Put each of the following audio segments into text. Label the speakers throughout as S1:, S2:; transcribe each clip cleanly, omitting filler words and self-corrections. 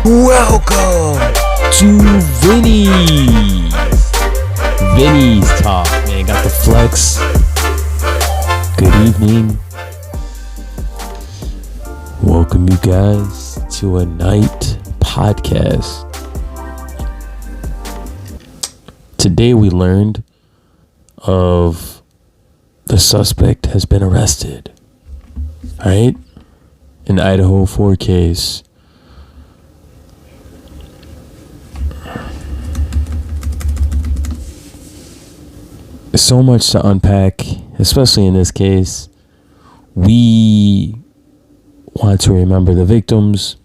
S1: Welcome to Vinny's Talk, man. Got the flex. Good evening. Welcome you guys to a night podcast. Today we learned of the suspect has been arrested. Alright? In Idaho 4 case. So much to unpack, especially in this case. We want to remember the victims: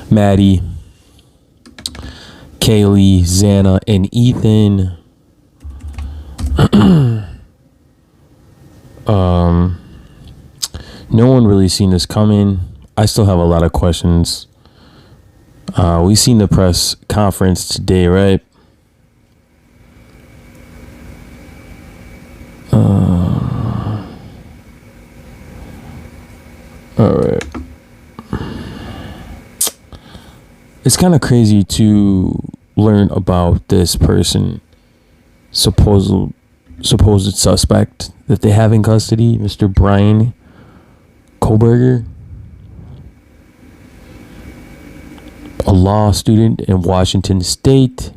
S1: Maddie, Kaylee, Xana, and Ethan. No one really seen this coming. I still have a lot of questions. We seen the press conference today, right? Alright. It's kind of crazy to learn about this person, supposed suspect that they have in custody, Mr. Bryan Kohberger, a law student in Washington State.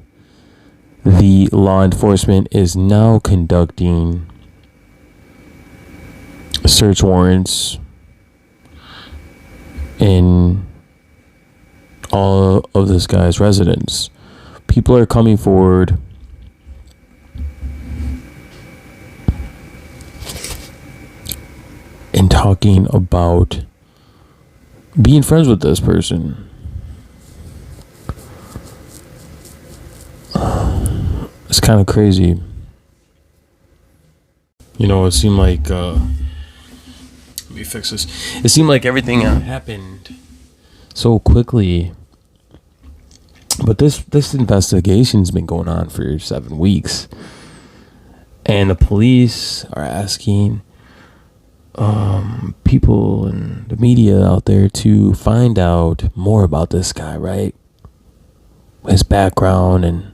S1: The law enforcement is now conducting search warrants in all of this guy's residence. People are coming forward and talking about being friends with this person. It's kind of crazy. You know, it seemed like let me fix this. It seemed like everything happened so quickly. But this investigation's been going on for 7 weeks. And the police are asking people and the media out there to find out more about this guy, right? His background, and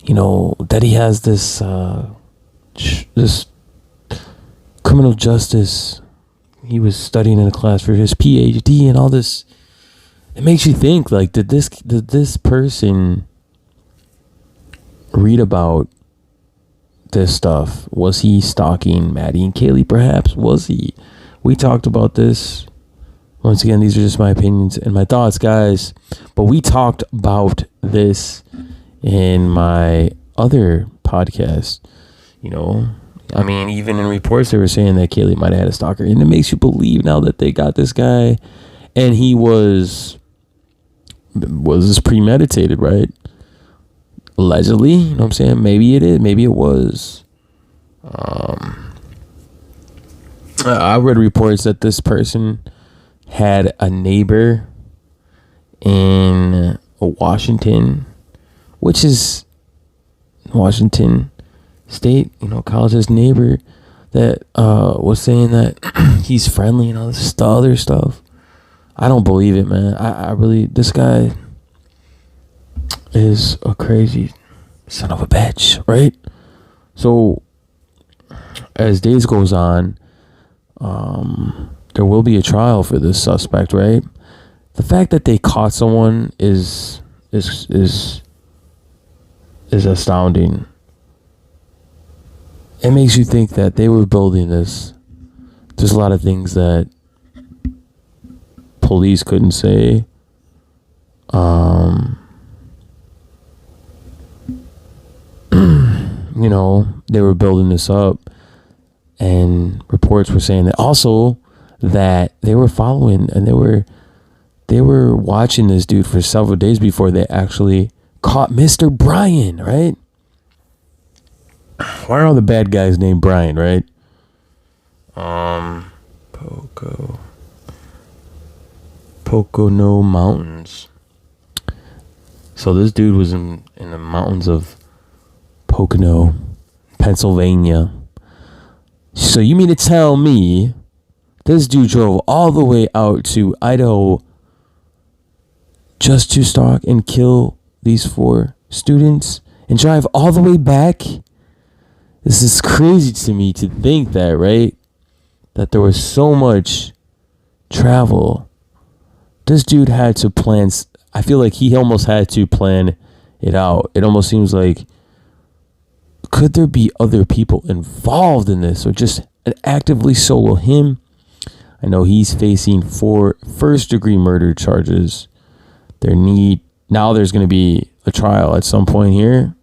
S1: you know that he has this this criminal justice. He was studying in a class for his PhD and all this. It makes you think, like, did this person read about this stuff? Was he stalking Maddie and Kaylee? Perhaps was he? We talked about this. Once again, these are just my opinions and my thoughts, guys. But we talked about this in my other podcast. You know, I mean, even in reports they were saying that Kaylee might have had a stalker, and it makes you believe now that they got this guy, and he was this premeditated, right? Allegedly, you know what I'm saying? Maybe it is, maybe it was. I read reports that this person had a neighbor in Washington, which is Washington State, you know, college's neighbor, that was saying that he's friendly and all this other stuff. I don't believe it, man. I really, this guy is a crazy son of a bitch, right? So as days goes on, there will be a trial for this suspect, right? The fact that they caught someone is astounding. It makes you think that they were building this. There's a lot of things that police couldn't say. You know, they were building this up, and reports were saying that also that they were following and they were watching this dude for several days before they actually caught Mr. Bryan, right? Why are all the bad guys named Bryan, right? Pocono Mountains. So this dude was in the mountains of Pocono, Pennsylvania. So you mean to tell me this dude drove all the way out to Idaho just to stalk and kill these 4 students and drive all the way back. This is crazy to me to think that, right? That there was so much travel. This dude had to plan. I feel like he almost had to plan it out. It almost seems like, could there be other people involved in this, or just actively solo him? I know he's facing 4 first-degree murder charges. Now there's going to be a trial at some point here,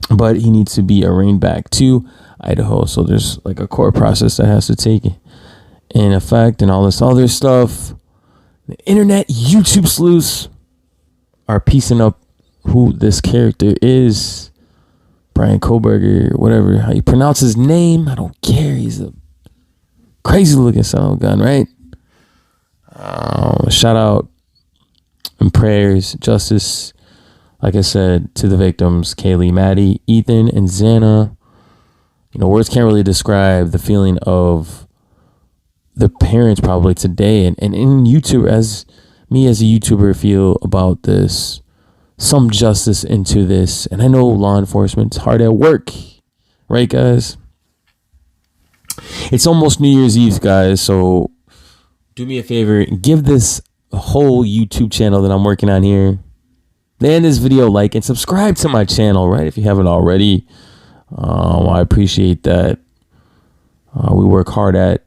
S1: but he needs to be arraigned back to Idaho. So there's like a court process that has to take in effect and all this other stuff. The internet YouTube sleuths are piecing up who this character is. Bryan Kohberger, whatever how you pronounce his name, I don't care. He's a crazy looking son of a gun, right? Shout out and prayers, justice, like I said, to the victims, Kaylee, Maddie, Ethan, and Xana. Words can't really describe the feeling of the parents probably today, and in YouTube, as a YouTuber, feel about this. Some justice into this. And I know law enforcement's hard at work, right, guys? It's almost New Year's Eve, guys, so do me a favor, give this whole YouTube channel that I'm working on here, and this video, like and subscribe to my channel, right, if you haven't already. I appreciate that. We work hard at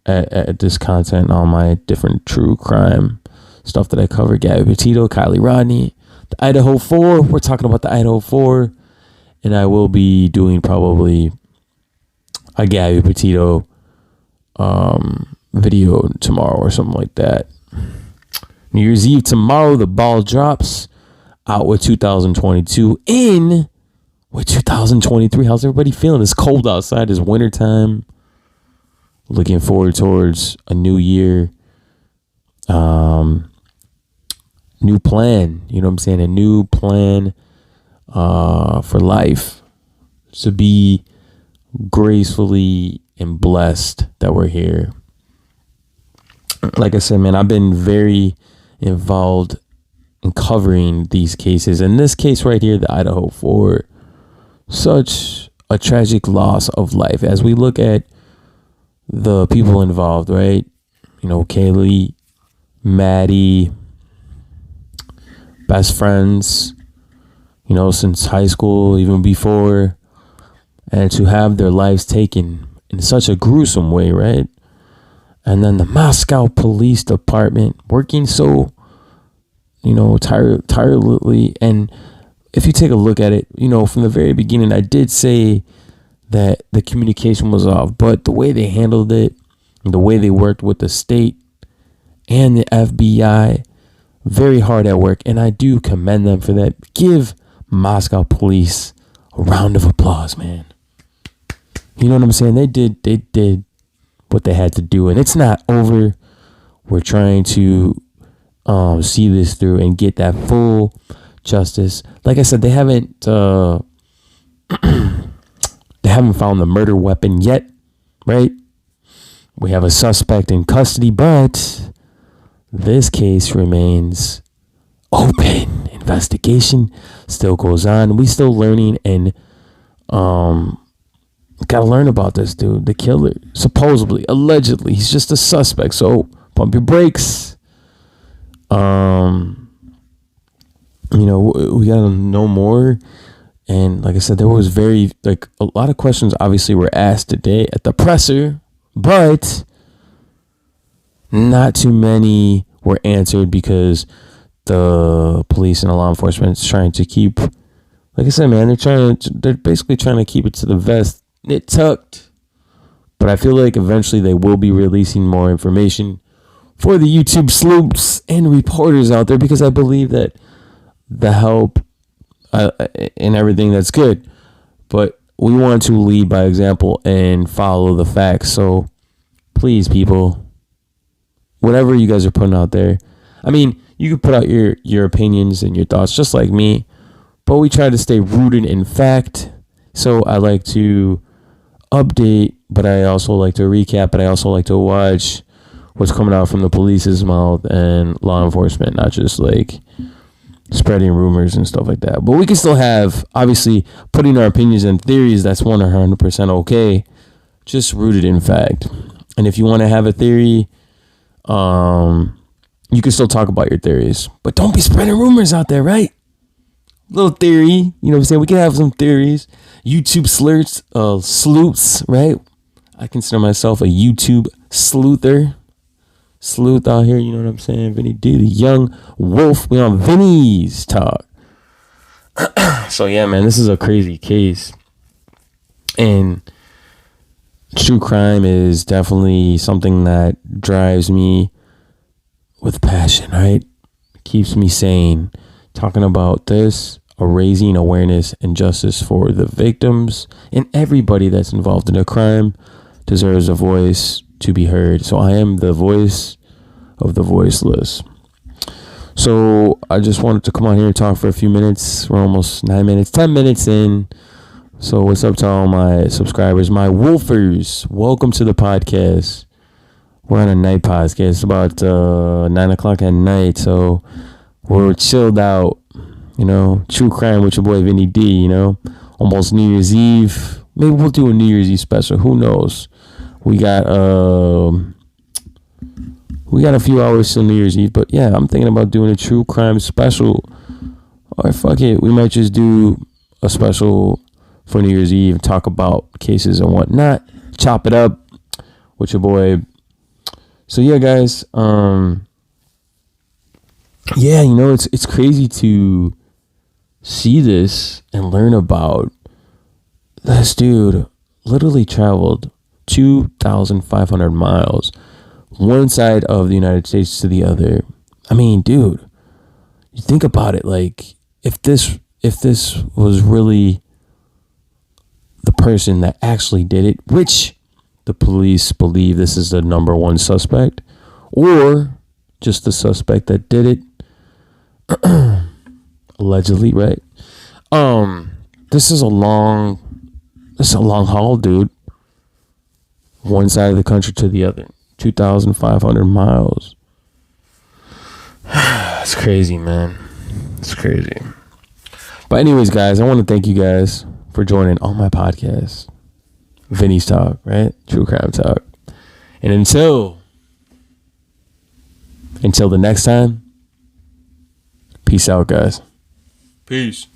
S1: this content, all my different true crime stuff that I cover. Gabby Petito, Kylie Rodney, the Idaho 4. We're talking about the Idaho 4, and I will be doing probably a Gabby Petito video tomorrow or something like that. New Year's Eve tomorrow, the ball drops. Out with 2022, in with 2023. How's everybody feeling? It's cold outside. It's wintertime. Looking forward towards a new year. New plan. You know what I'm saying? A new plan for life. To be gracefully and blessed that we're here. Like I said, man, I've been very involved in covering these cases. In this case right here, the Idaho 4, such a tragic loss of life. As we look at the people involved, right? Kaylee, Maddie, best friends, since high school, even before, and to have their lives taken in such a gruesome way, right? And then the Moscow Police Department working so tirelessly. And if you take a look at it, from the very beginning, I did say that the communication was off, but the way they handled it, the way they worked with the state and the FBI, very hard at work. And I do commend them for that. Give Moscow Police a round of applause, man. You know what I'm saying? They did what they had to do, and it's not over. We're trying to see this through and get that full justice. Like I said, they haven't found the murder weapon yet, right? We have a suspect in custody, but this case remains open. Investigation still goes on. We still learning, and gotta learn about this dude, the killer. Supposedly, allegedly, he's just a suspect. So pump your brakes. We gotta know more. And like I said, there was a lot of questions obviously were asked today at the presser, but not too many were answered because the police and the law enforcement is trying to keep, like I said, man, they're basically trying to keep it to the vest, knit tucked. But I feel like eventually they will be releasing more information for the YouTube sleuths and reporters out there, because I believe that the help and everything, that's good, but we want to lead by example and follow the facts. So please, people, whatever you guys are putting out there, I mean, you can put out your opinions and your thoughts just like me, but we try to stay rooted in fact. So I like to update, but I also like to recap, but I also like to watch what's coming out from the police's mouth and law enforcement, not just like spreading rumors and stuff like that. But we can still have, obviously, putting our opinions and theories. That's 100% okay, just rooted in fact. And if you want to have a theory, you can still talk about your theories, but don't be spreading rumors out there, right? Little theory, you know what I'm saying? We can have some theories. YouTube sleuths, right? I consider myself a YouTube sleuther. Sleuth out here, you know what I'm saying? Vinny D, the young wolf. We on Vinny's talk. So yeah, man, this is a crazy case. And true crime is definitely something that drives me with passion, right? Keeps me sane. Talking about this, raising awareness and justice for the victims and everybody that's involved in a crime deserves a voice to be heard. So I am the voice of the voiceless. So I just wanted to come on here and talk for a few minutes. We're almost 9 minutes, 10 minutes in. So what's up to all my subscribers, my wolfers? Welcome to the podcast. We're on a night podcast. It's about 9 o'clock at night. So we're chilled out, you know, true crime with your boy Vinny D, you know, almost New Year's Eve. Maybe we'll do a New Year's Eve special. Who knows? We got a few hours till New Year's Eve, but yeah, I'm thinking about doing a true crime special. Or fuck it, we might just do a special for New Year's Eve and talk about cases and whatnot. Chop it up with your boy. So yeah, guys, yeah, you know, it's crazy to see this and learn about this dude literally traveled 2,500 miles one side of the United States to the other. I mean, dude, you think about it, like if this was really the person that actually did it, which the police believe this is the number one suspect, or just the suspect that did it, allegedly, right? This is a long haul, dude. One side of the country to the other, 2,500 miles. It's crazy, man. It's crazy. But anyways, guys, I want to thank you guys for joining on my podcast, Vinny's Talk, right? True Crime Talk. And until the next time, peace out, guys. Peace.